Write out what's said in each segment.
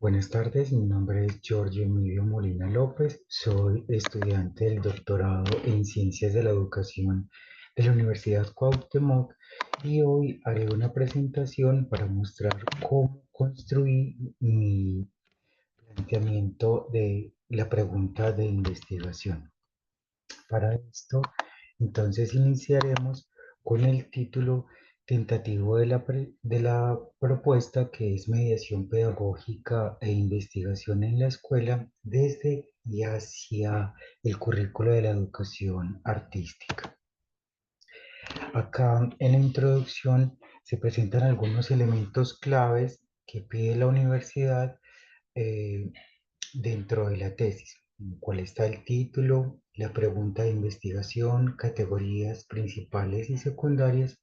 Buenas tardes, mi nombre es Giorgio Emilio Molina López, soy estudiante del doctorado en Ciencias de la Educación de la Universidad Cuauhtémoc y hoy haré una presentación para mostrar cómo construí mi planteamiento de la pregunta de investigación. Para esto, entonces iniciaremos con el título tentativo de la propuesta, que es mediación pedagógica e investigación en la escuela desde y hacia el currículo de la educación artística. Acá en la introducción se presentan algunos elementos claves que pide la universidad eh, dentro de la tesis. ¿Cuál está el título? La pregunta de investigación, categorías principales y secundarias,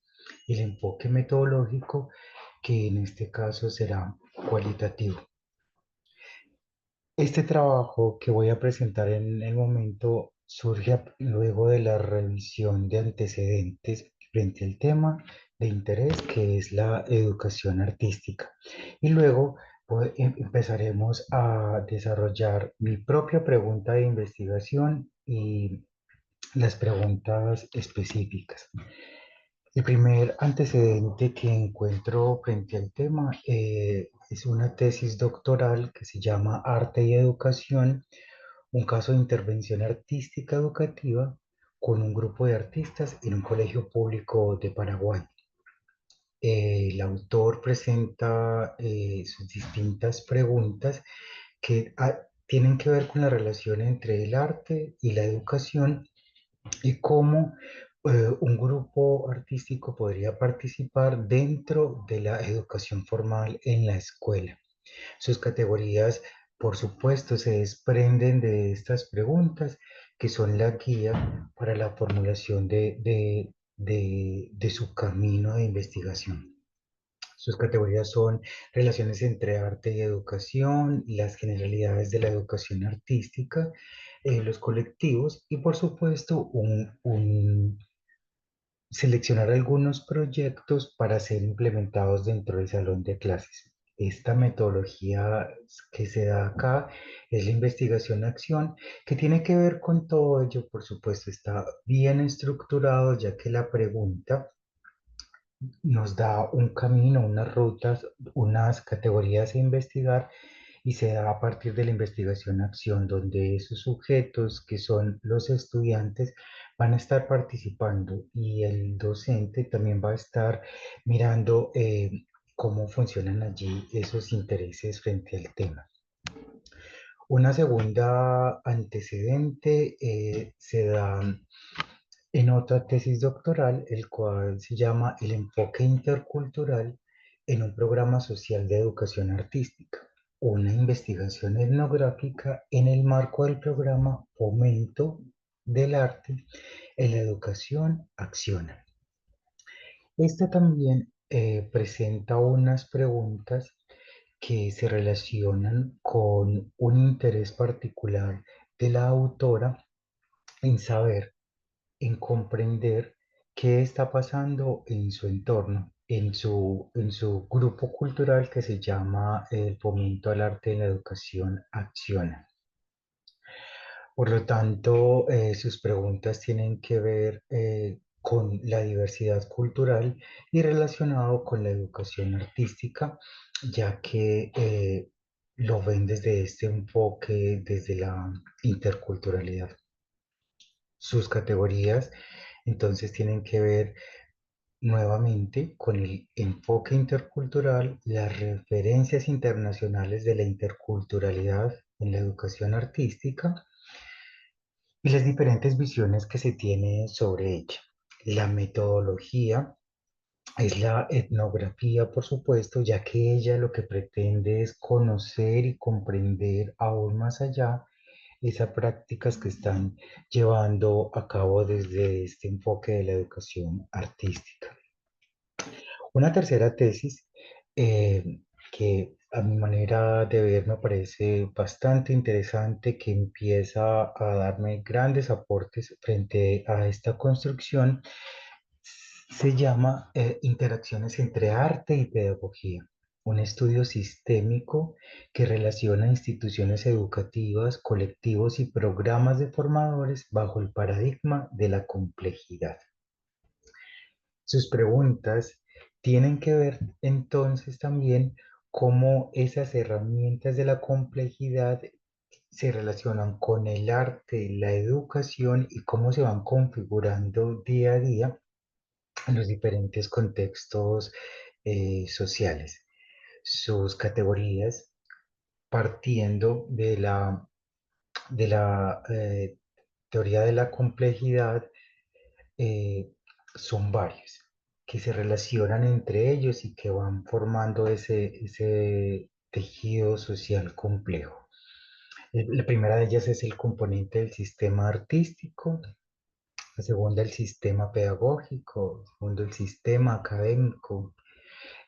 el enfoque metodológico, que en este caso será cualitativo. Este trabajo que voy a presentar en el momento surge luego de la revisión de antecedentes frente al tema de interés, que es la educación artística. Y luego empezaremos a desarrollar mi propia pregunta de investigación y las preguntas específicas. El primer antecedente que encuentro frente al tema es una tesis doctoral que se llama Arte y Educación, un caso de intervención artística educativa con un grupo de artistas en un colegio público de Paraguay. El autor presenta sus distintas preguntas que tienen que ver con la relación entre el arte y la educación y cómo un grupo artístico podría participar dentro de la educación formal en la escuela. Sus categorías, por supuesto, se desprenden de estas preguntas, que son la guía para la formulación de su camino de investigación. Sus categorías son relaciones entre arte y educación, las generalidades de la educación artística, los colectivos y, por supuesto, seleccionar algunos proyectos para ser implementados dentro del salón de clases. Esta metodología que se da acá es la investigación-acción, que tiene que ver con todo ello. Por supuesto, está bien estructurado, ya que la pregunta nos da un camino, unas rutas, unas categorías a investigar, y se da a partir de la investigación-acción, donde esos sujetos, que son los estudiantes, van a estar participando y el docente también va a estar mirando cómo funcionan allí esos intereses frente al tema. Una segunda antecedente se da en otra tesis doctoral, el cual se llama El enfoque intercultural en un programa social de educación artística, una investigación etnográfica en el marco del programa Fomento del Arte en la Educación Acciona. Esta también presenta unas preguntas que se relacionan con un interés particular de la autora en saber, en comprender qué está pasando en su entorno, en su grupo cultural que se llama el Fomento al Arte en la Educación Acciona. Por lo tanto, sus preguntas tienen que ver con la diversidad cultural y relacionado con la educación artística, ya que lo ven desde este enfoque, desde la interculturalidad. Sus categorías entonces tienen que ver nuevamente con el enfoque intercultural, las referencias internacionales de la interculturalidad en la educación artística y las diferentes visiones que se tienen sobre ella. La metodología es la etnografía, por supuesto, ya que ella lo que pretende es conocer y comprender aún más allá esas prácticas que están llevando a cabo desde este enfoque de la educación artística. Una tercera tesis que a mi manera de ver me parece bastante interesante, que empieza a darme grandes aportes frente a esta construcción, se llama Interacciones entre arte y pedagogía. un estudio sistémico que relaciona instituciones educativas, colectivos y programas de formadores bajo el paradigma de la complejidad. Sus preguntas tienen que ver entonces también cómo esas herramientas de la complejidad se relacionan con el arte, la educación y cómo se van configurando día a día en los diferentes contextos sociales. Sus categorías partiendo de la teoría de la complejidad eh, son varios que se relacionan entre ellos y que van formando ese tejido social complejo. La primera de ellas es el componente del sistema artístico, la segunda el sistema pedagógico, el segundo el sistema académico,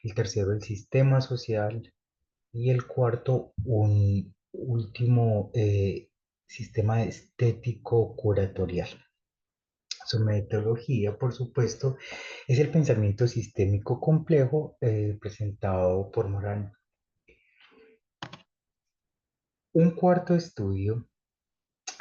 el tercero el sistema social y el cuarto un último sistema estético curatorial. Su metodología, por supuesto, es el pensamiento sistémico complejo presentado por Morán. Un cuarto estudio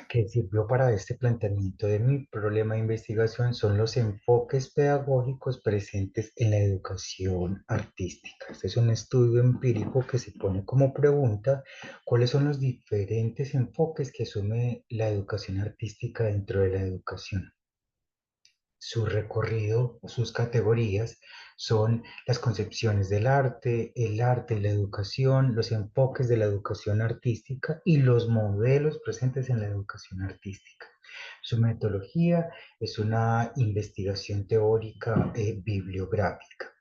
que sirvió para este planteamiento de mi problema de investigación son los enfoques pedagógicos presentes en la educación artística. Este es un estudio empírico que se pone como pregunta cuáles son los diferentes enfoques que asume la educación artística dentro de la educación. Su recorrido, sus categorías son las concepciones del arte, la educación, los enfoques de la educación artística y los modelos presentes en la educación artística. Su metodología es una investigación teórica bibliográfica.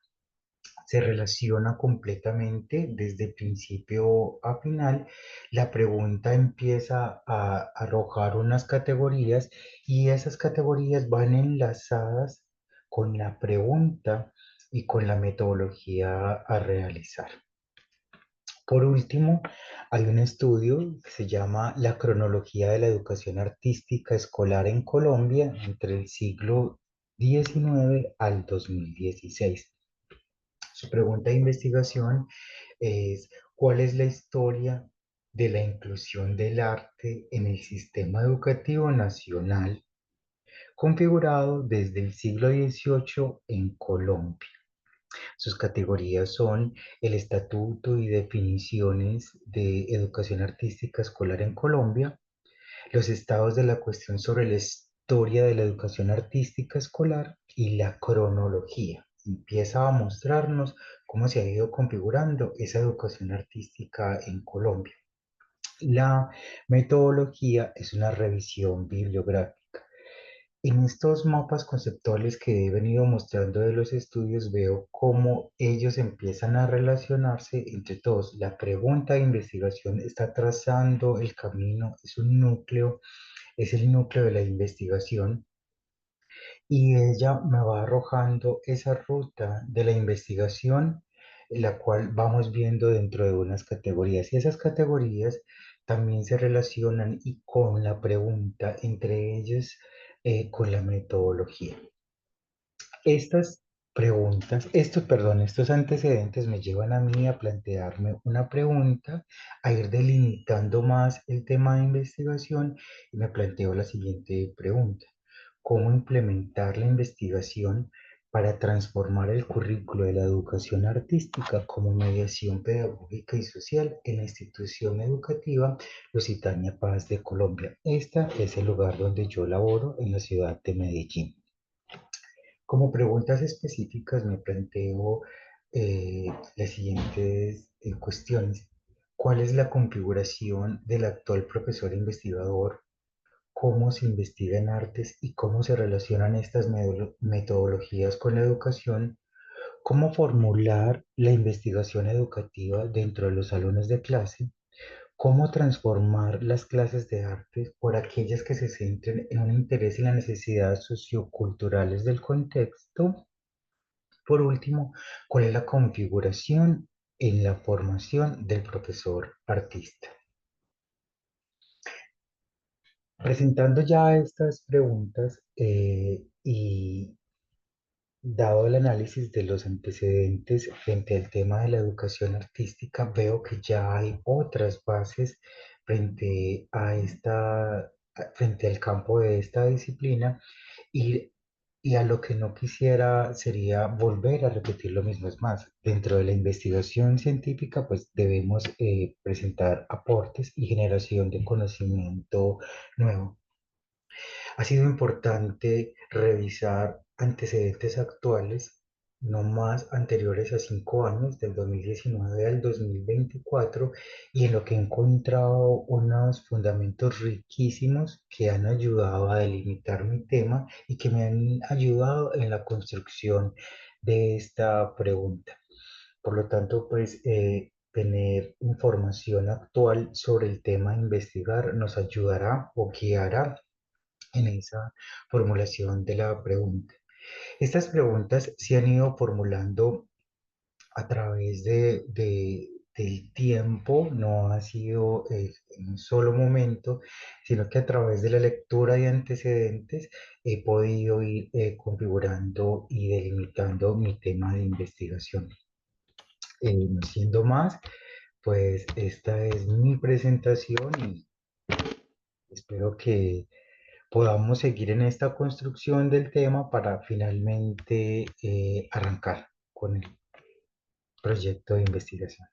Se relaciona completamente desde principio a final. La pregunta empieza a arrojar unas categorías y esas categorías van enlazadas con la pregunta y con la metodología a realizar. Por último, hay un estudio que se llama La cronología de la educación artística escolar en Colombia entre el siglo XIX al 2016. Su pregunta de investigación es, ¿cuál es la historia de la inclusión del arte en el sistema educativo nacional configurado desde el siglo XVIII en Colombia? Sus categorías son el Estatuto y definiciones de educación artística escolar en Colombia, los estados de la cuestión sobre la historia de la educación artística escolar y la cronología. Empieza a mostrarnos cómo se ha ido configurando esa educación artística en Colombia. La metodología es una revisión bibliográfica. En estos mapas conceptuales que he venido mostrando de los estudios, veo cómo ellos empiezan a relacionarse entre todos. La pregunta de investigación está trazando el camino, es el núcleo de la investigación y ella me va arrojando esa ruta de la investigación, la cual vamos viendo dentro de unas categorías. Y esas categorías también se relacionan y con la pregunta, entre ellas con la metodología. Estas estos antecedentes me llevan a mí a plantearme una pregunta, a ir delimitando más el tema de investigación y me planteo la siguiente pregunta. ¿Cómo implementar la investigación para transformar el currículo de la educación artística como mediación pedagógica y social en la institución educativa Lusitania Paz de Colombia? Este es el lugar donde yo laboro en la ciudad de Medellín. Como preguntas específicas me planteo las siguientes cuestiones. ¿Cuál es la configuración del actual profesor investigador? ¿Cómo se investiga en artes y cómo se relacionan estas metodologías con la educación? ¿Cómo formular la investigación educativa dentro de los salones de clase? ¿Cómo transformar las clases de arte por aquellas que se centren en un interés en las necesidades socioculturales del contexto? Por último, ¿cuál es la configuración en la formación del profesor artista? Presentando ya estas preguntas y Dado el análisis de los antecedentes frente al tema de la educación artística, veo que ya hay otras bases frente a frente al campo de esta disciplina y, y a lo que no quisiera sería volver a repetir lo mismo. Es más, dentro de la investigación científica, pues debemos presentar aportes y generación de conocimiento nuevo. Ha sido importante revisar antecedentes actuales, no más anteriores a 5 años, del 2019 al 2024, y en lo que he encontrado unos fundamentos riquísimos que han ayudado a delimitar mi tema y que me han ayudado en la construcción de esta pregunta. Por lo tanto, pues tener información actual sobre el tema a investigar nos ayudará o guiará en esa formulación de la pregunta. Estas preguntas se han ido formulando a través del tiempo, no ha sido en un solo momento, sino que a través de la lectura de antecedentes he podido ir configurando y delimitando mi tema de investigación. No siendo más, pues esta es mi presentación y espero que podamos seguir en esta construcción del tema para finalmente arrancar con el proyecto de investigación.